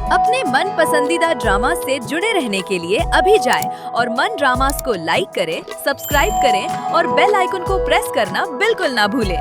अपने मन पसंदीदा ड्रामा से जुड़े रहने के लिए अभी जाएं और मन ड्रामास को लाइक करें, सब्सक्राइब करें और बेल आइकन को प्रेस करना बिल्कुल ना भूलें।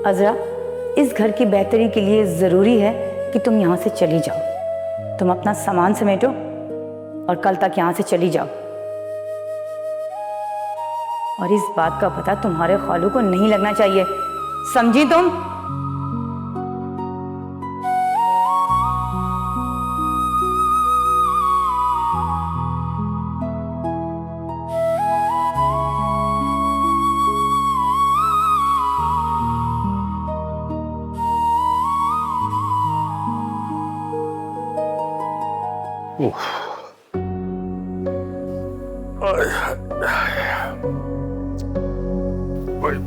अज़रा, इस घर की बेहतरी के लिए ज़रूरी है कि तुम यहाँ से चली जाओ। तुम अपना सामान समेटो और कल तक यहाँ से चली जाओ। और इस बात का पता तुम्हारे खालू को नहीं लगना चाहिए, समझी तुम?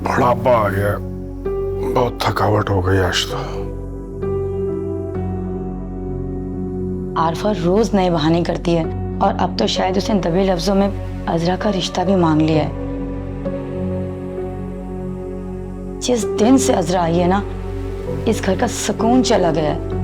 बुढ़ापा आ गया, बहुत थकावट हो गई आज तो। आरफा रोज नए बहाने करती है और अब तो शायद उसने दबे लफ्जों में अज़रा का रिश्ता भी मांग लिया है। जिस दिन से अज़रा आई है ना, इस घर का सुकून चला गया है।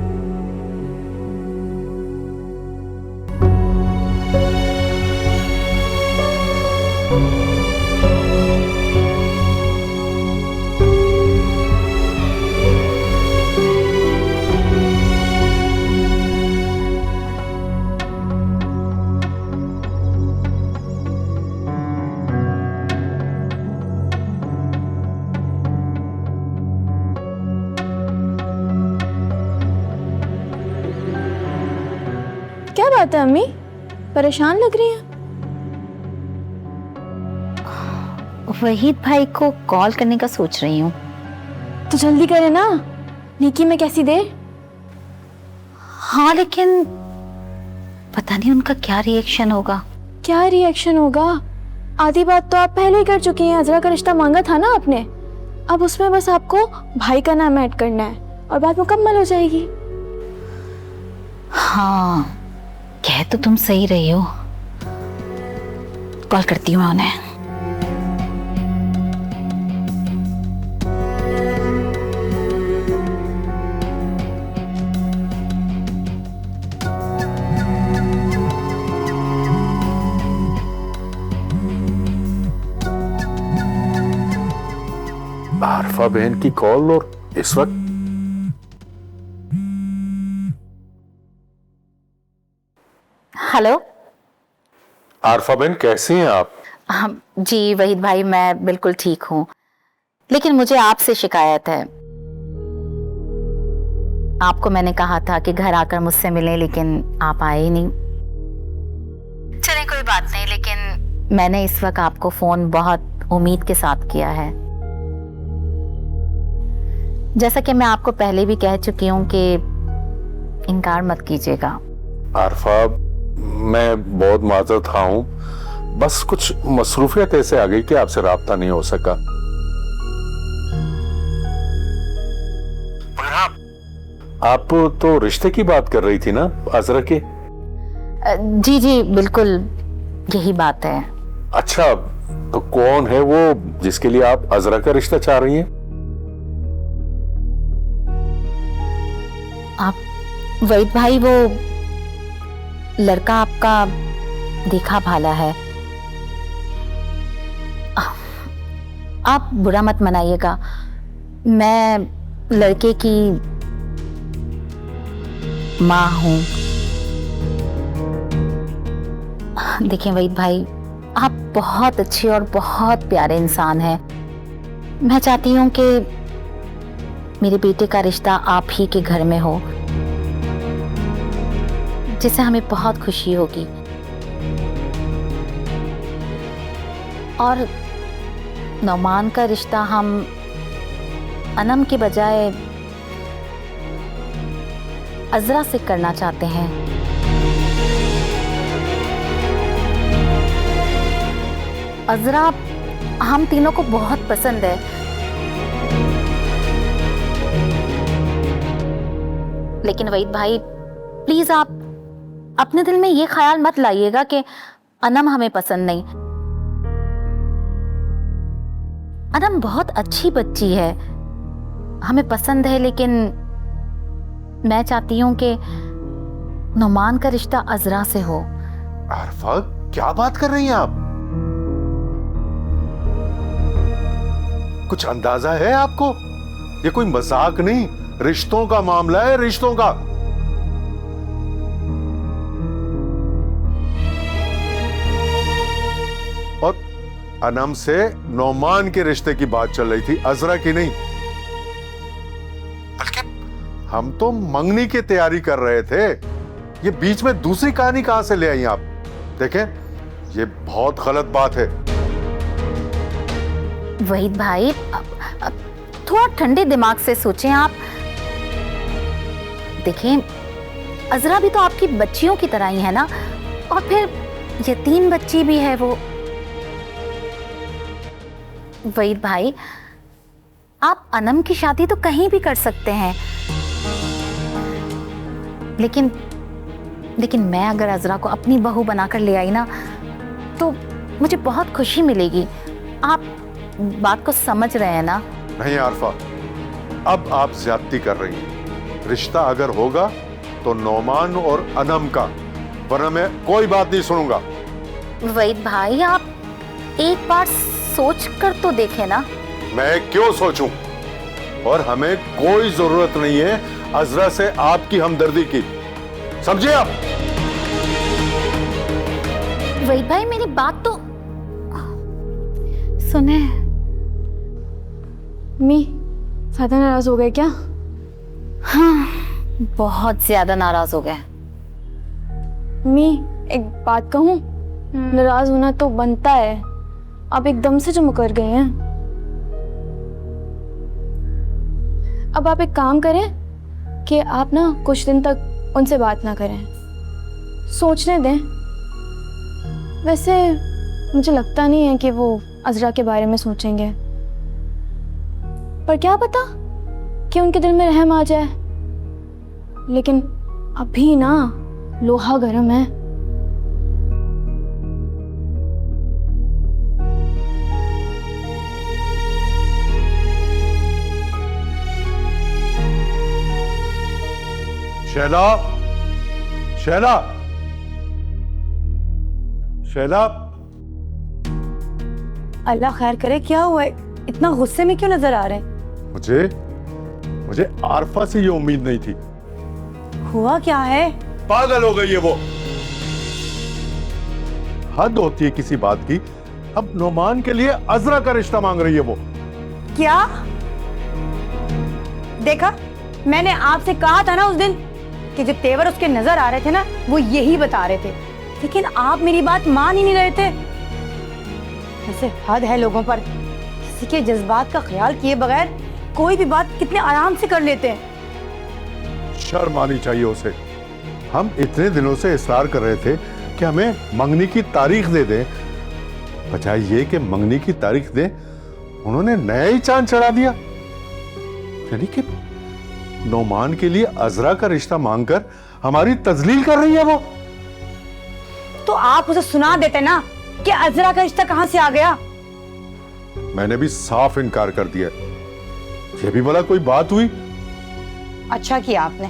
क्या बात है अम्मी, परेशान लग रही हैं? वहीद भाई को कॉल करने का सोच रही हूँ। तो जल्दी करे ना, निकी में कैसी देर। हाँ, लेकिन पता नहीं उनका क्या रिएक्शन होगा। क्या रिएक्शन होगा? आधी बात तो आप पहले ही कर चुकी हैं। अज़रा का रिश्ता मांगा था ना आपने, अब उसमें बस आपको भाई का नाम ऐड करना है और बात मुकम्मल हो जाएगी। हाँ, कह तो तुम सही रही हो। कॉल करती हूँ मैं उन्हें। आरफा बहन की कॉल, और इस वक्त? हेलो आरफा बहन, कैसी हैं आप? जी वहीद भाई, मैं बिल्कुल ठीक हूँ, लेकिन मुझे आपसे शिकायत है। आपको मैंने कहा था कि घर आकर मुझसे मिलें, लेकिन आप आए ही नहीं। चलिए कोई बात नहीं, लेकिन मैंने इस वक्त आपको फोन बहुत उम्मीद के साथ किया है। जैसा कि मैं आपको पहले भी कह चुकी हूँ कि इनकार मत कीजिएगा। आरफा, मैं बहुत माजरत खा हूं, बस कुछ मसरूफियत ऐसे आ गई कि आपसे राब्ता नहीं हो सका। आप तो रिश्ते की बात कर रही थी ना अज़रा के? जी जी बिल्कुल, यही बात है। अच्छा, तो कौन है वो जिसके लिए आप अज़रा का रिश्ता चाह रही हैं? आप वहीद भाई, वो लड़का आपका देखा भाला है। आप बुरा मत मनाइएगा, मैं लड़के की माँ हूं। देखिए वहीद भाई, आप बहुत अच्छे और बहुत प्यारे इंसान हैं। मैं चाहती हूं कि मेरे बेटे का रिश्ता आप ही के घर में हो। जिससे हमें बहुत खुशी होगी। और नौमान का रिश्ता हम अनम के बजाय अजरा से करना चाहते हैं। अजरा हम तीनों को बहुत पसंद है, लेकिन वहीद भाई प्लीज आप अपने दिल में ये ख्याल मत लाइएगा कि अनम हमें पसंद नहीं। अनम बहुत अच्छी बच्ची है, हमें पसंद है, लेकिन मैं चाहती हूं कि नौमान का रिश्ता अजरा से हो। आरफा, क्या बात कर रही हैं आप? कुछ अंदाजा है आपको? ये कोई मजाक नहीं, रिश्तों का मामला है, रिश्तों का। और अनम से नौमान के रिश्ते की बात चल रही थी, अजरा की नहीं। बल्कि हम तो मंगनी की तैयारी कर रहे थे। ये बीच में दूसरी कहानी कहां से ले आई आप? देखें, ये बहुत गलत बात है। वहीद भाई थोड़ा ठंडे दिमाग से सोचें आप। देखें, अजरा भी तो आपकी बच्चियों की तरह ही है ना, और फिर यतीम बच्ची भी है वो। वहीद भाई, आप अनम की शादी तो कहीं भी कर सकते हैं, लेकिन मैं अगर अजरा को अपनी बहू बनाकर ले आई ना, तो मुझे बहुत खुशी मिलेगी। आप बात को समझ रहे हैं ना? नहीं आरफा, अब आप ज्यादती कर रही हैं। रिश्ता अगर होगा तो नौमान और अनम का, वरना मैं कोई बात नहीं सुनूंगा। वहीद भाई, आप एक बार सोच कर तो देखें ना। मैं क्यों सोचूं? और हमें कोई जरूरत नहीं है अजरा से आपकी हमदर्दी की, समझे आप? वहीद भाई, मेरी बात तो सुने। मी ज्यादा नाराज हो गए क्या? हाँ, बहुत ज्यादा नाराज हो गए। मी एक बात कहूँ, नाराज होना तो बनता है, आप एकदम से जो मुकर गए हैं। अब आप एक काम करें कि आप ना कुछ दिन तक उनसे बात ना करें, सोचने दें। वैसे मुझे लगता नहीं है कि वो अजरा के बारे में सोचेंगे, पर क्या पता कि उनके दिल में रहम आ जाए। लेकिन अभी ना लोहा गर्म है। शैला, शैला, शैला। अल्लाह खैर करे, क्या हुआ है? इतना गुस्से में क्यों नजर आ रहे हैं? मुझे आरफा से ये उम्मीद नहीं थी। हुआ क्या है? पागल हो गई है वो। हद होती है किसी बात की। अब नौमान के लिए अजरा का रिश्ता मांग रही है वो। क्या? देखा, मैंने आपसे कहा था ना उस दिन कि जो तेवर उसके नजर आ रहे थे ना, वो यही बता रहे थे, लेकिन आप मेरी बात मान ही नहीं रहे थे। ऐसे हद है लोगों पर, किसी के जज्बात का ख्याल किए बगैर कोई भी बात कितने आराम से कर लेते हैं। शर्म आनी चाहिए उसे। हम इतने दिनों से इसरार कर रहे थे कि हमें मंगनी की तारीख दे दें, बजाय ये कि मंगनी की तारीख दें, उन्होंने नया ही चांद चढ़ा दिया। यानी कि नौमान के लिए अजरा का रिश्ता मांगकर हमारी तजलील कर रही है वो। तो आप उसे सुना देते ना कि अजरा का रिश्ता कहां से आ गया। मैंने भी साफ इनकार कर दिया। ये भी भला कोई बात हुई? अच्छा किया आपने।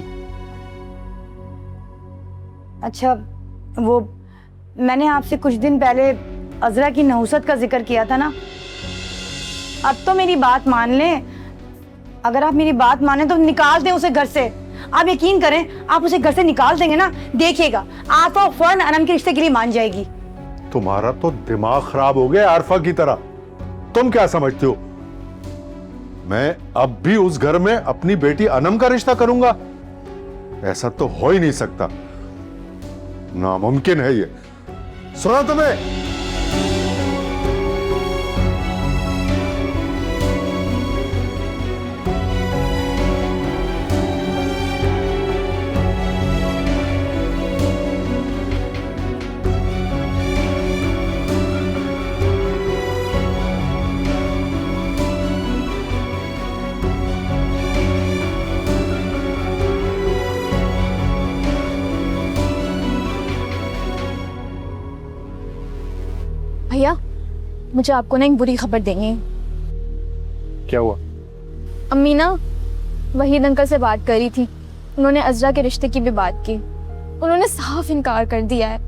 अच्छा, वो मैंने आपसे कुछ दिन पहले अजरा की नहुसत का जिक्र किया था ना, अब तो मेरी बात मान लें। अगर आप मेरी बात माने तो निकाल दें उसे घर से। आप यकीन करें, आप उसे घर से निकाल देंगे ना, देखिएगा आरफा फौरन अनम के रिश्ते के लिए मान जाएगी। तुम्हारा तो दिमाग खराब हो गया आरफा की तरह। तुम क्या समझते हो मैं अब भी उस घर में अपनी बेटी अनम का रिश्ता करूंगा? ऐसा तो हो ही नहीं सकता। नामुमकिन है ये। सुना तुम्हें? भैया, मुझे आपको ना एक बुरी खबर देनी है। क्या हुआ? अम्मी ना वहीद अंकल से बात करी थी, उन्होंने अज़रा के रिश्ते की भी बात की, उन्होंने साफ इनकार कर दिया है।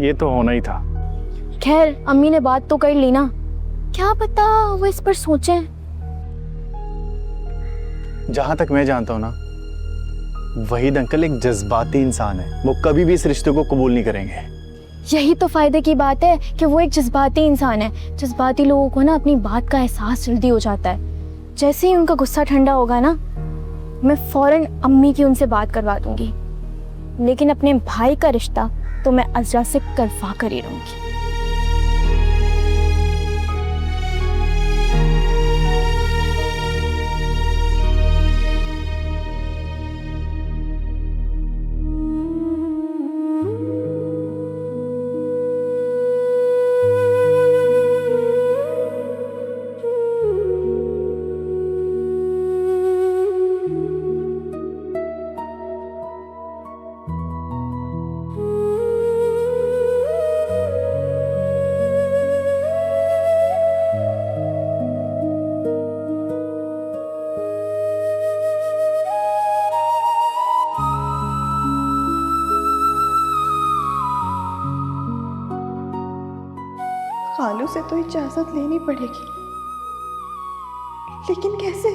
ये तो होना ही था। खैर, अम्मी ने बात तो कर ली ना, क्या पता वो इस पर सोचें। जहां तक मैं जानता हूं ना, वहीद अंकल एक जज्बाती इंसान है, वो कभी भी इस रिश्ते को कबूल नहीं करेंगे। यही तो फायदे की बात है कि वो एक जज्बाती इंसान है। जज्बाती लोगों को ना अपनी बात का एहसास जल्दी हो जाता है। जैसे ही उनका गुस्सा ठंडा होगा ना, मैं फौरन अम्मी की उनसे बात करवा दूंगी, लेकिन अपने भाई का रिश्ता तो मैं अज़रा से करवा कर ही रहूंगी। खालू से तो इजाजत लेनी पड़ेगी, लेकिन कैसे?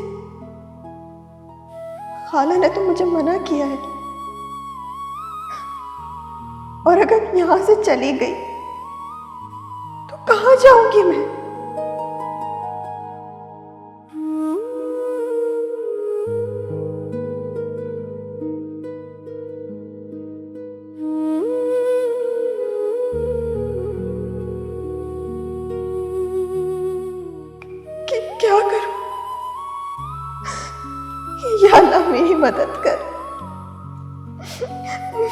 खाला ने तो मुझे मना किया है, और अगर यहां से चली गई तो कहां जाऊंगी मैं? क्या करूं? या अल्लाह मेरी मदद कर,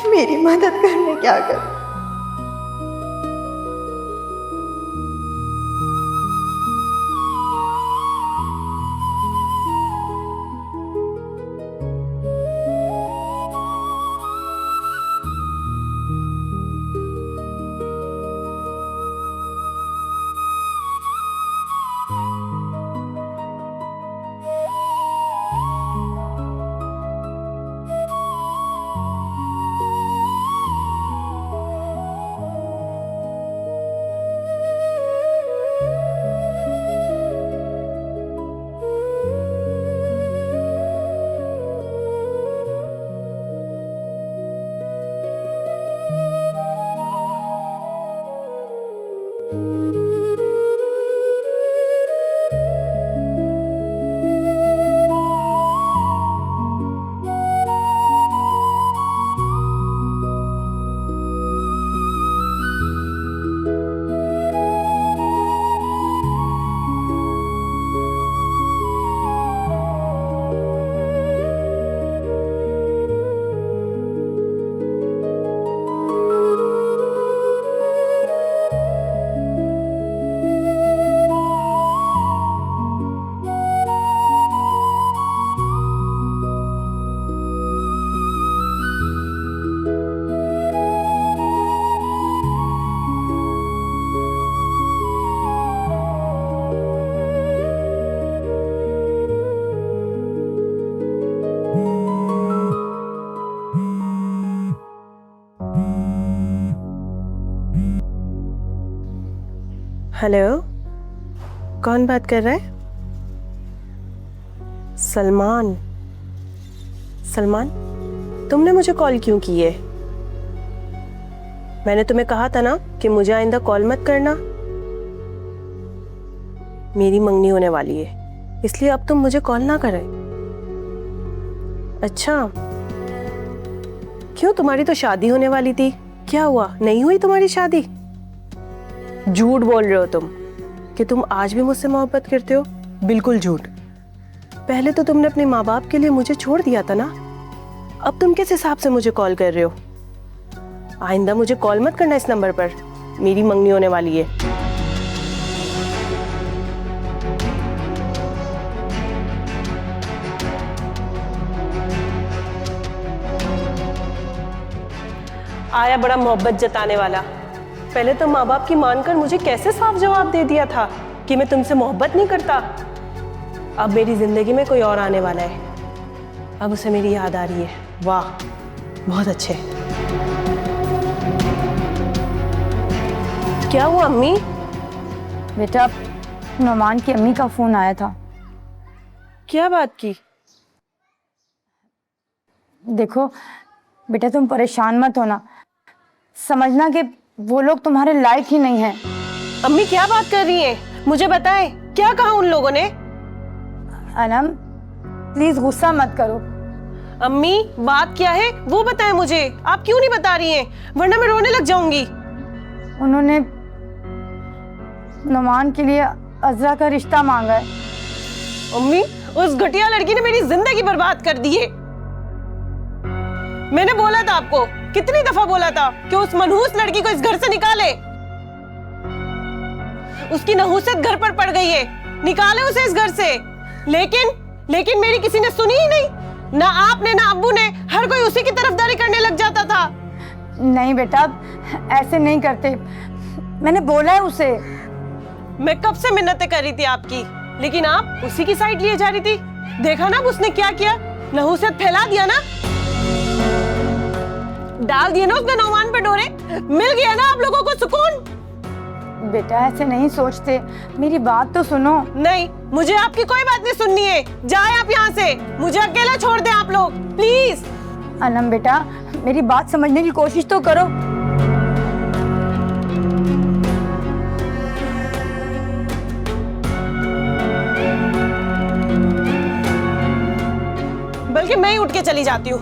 मेरी मदद कर, मैं क्या करूं? हेलो, कौन बात कर रहा है? सलमान। सलमान, तुमने मुझे कॉल क्यों की है? मैंने तुम्हें कहा था ना कि मुझे आइंदा कॉल मत करना। मेरी मंगनी होने वाली है, इसलिए अब तुम मुझे कॉल ना करें। अच्छा, क्यों, तुम्हारी तो शादी होने वाली थी, क्या हुआ, नहीं हुई तुम्हारी शादी? झूठ बोल रहे हो तुम कि तुम आज भी मुझसे मोहब्बत करते हो। बिल्कुल झूठ। पहले तो तुमने अपने माँ बाप के लिए मुझे छोड़ दिया था ना, अब तुम किस हिसाब से मुझे कॉल कर रहे हो? आइंदा मुझे कॉल मत करना इस नंबर पर, मेरी मंगनी होने वाली है। आया बड़ा मोहब्बत जताने वाला। पहले तो माँ बाप की मानकर मुझे कैसे साफ जवाब दे दिया था कि मैं तुमसे मोहब्बत नहीं करता। अब मेरी जिंदगी में कोई और आने वाला है, अब उसे मेरी याद आ रही है। वाह, बहुत अच्छे। क्या हुआ अम्मी? बेटा, नुमान की अम्मी का फोन आया था। क्या बात की? देखो बेटा, तुम परेशान मत होना, समझना कि वो लोग तुम्हारे लायक ही नहीं हैं। अम्मी क्या बात कर रही हैं? मुझे बताएं, क्या कहा उन लोगों ने? अनम, प्लीज गुस्सा मत करो। अम्मी बात क्या है वो बताएं मुझे, आप क्यों नहीं बता रही हैं, वरना मैं रोने लग जाऊंगी। उन्होंने नुमान के लिए अज़रा का रिश्ता मांगा है। अम्मी, उस घटिया लड़की ने मेरी जिंदगी बर्बाद कर दी है। मैंने बोला था आपको, कितनी दफा बोला था कि उस मनहूस लड़की को इस घर से निकाले। उसकी नहूसत घर पर पड़ गई है, निकाले उसे इस घर से। लेकिन मेरी किसी ने सुनी ही नहीं। ना आपने ना अब्बू ने, हर कोई उसी की तरफदारी करने लग जाता था। नहीं बेटा, ऐसे नहीं करते, मैंने बोला है उसे। मैं कब से मिन्नतें कर रही थी आपकी, लेकिन आप उसी की साइड लिए जा रही थी। देखा ना उसने क्या किया, नहूसत फैला दिया ना, डाल दिए ना उसने नुमान पे डोरे। मिल गया ना आप लोगों को सुकून। बेटा ऐसे नहीं सोचते, मेरी बात तो सुनो। नहीं, मुझे आपकी कोई बात नहीं सुननी है, जाए आप यहाँ से, मुझे अकेला छोड़ दें आप लोग प्लीज। अनम बेटा, मेरी बात समझने की कोशिश तो करो। बल्कि मैं ही उठ के चली जाती हूँ।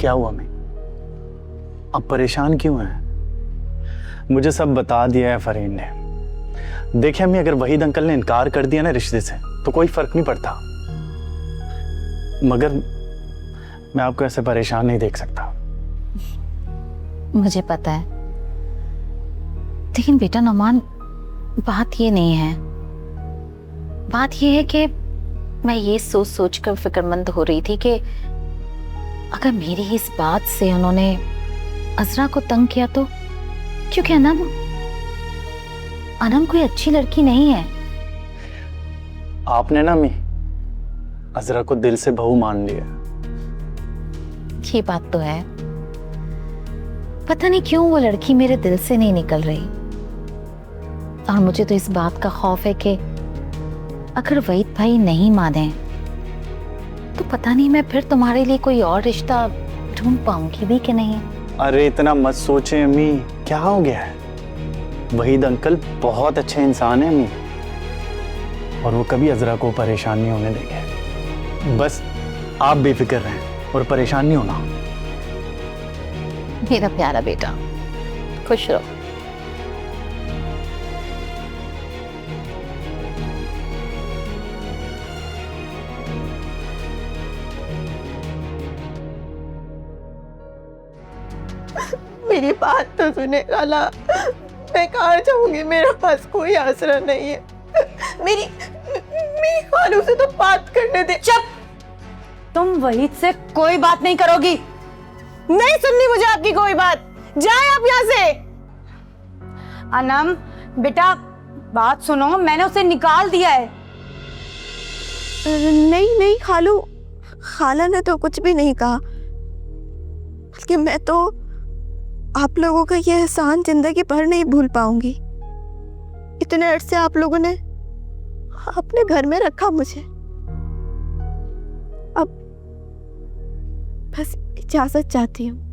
क्या हुआ मैं? अब परेशान क्यों हैं? मुझे सब बता दिया है फरीन ने। देखिए अम्मी, अगर वहीद अंकल ने इनकार कर दिया ना रिश्ते से, तो कोई फर्क नहीं पड़ता, मगर मैं आपको ऐसे परेशान नहीं देख सकता। मुझे पता है, लेकिन बेटा नुमान, बात ये नहीं है। बात ये है कि मैं ये सोच सोच कर फिक्रमंद हो रही थी कि अगर मेरी इस बात से उन्होंने अज़रा को तंग किया तो, क्योंकि अनम कोई अच्छी लड़की नहीं है। आपने ना अम्मी अज़रा को दिल से बहू मान लिया। ये बात तो है, पता नहीं क्यों वो लड़की मेरे दिल से नहीं निकल रही। और मुझे तो इस बात का खौफ है कि अगर वहीद भाई नहीं माने तो पता नहीं मैं फिर तुम्हारे लिए कोई और रिश्ता ढूंढ पाऊंगी भी कि नहीं। अरे इतना मत सोचें अम्मी, क्या हो गया है? वहीद अंकल बहुत अच्छे इंसान हैं अम्मी, और वो कभी अज़रा को परेशान नहीं होने देंगे। बस आप बेफिक्र रहें और परेशान नहीं होना। मेरा प्यारा बेटा, खुश रहो। मेरी बात तो सुने खाला, मैं कहाँ जाऊंगी, मेरे पास कोई आसरा नहीं है। मेरी खालू से तो बात करने दे। चुप, तुम वहीद से कोई बात नहीं करोगी। नहीं सुननी मुझे आपकी कोई बात, जाए आप यहाँ से। अनम बेटा, बात सुनो, मैंने उसे निकाल दिया है। नहीं खालू, खाला ने तो कुछ भी नहीं कहा, बल्कि मैं तो आप लोगों का यह एहसान जिंदगी भर नहीं भूल पाऊंगी। इतने अर्से आप लोगों ने अपने घर में रखा मुझे। अब बस इजाजत चाहती हूँ।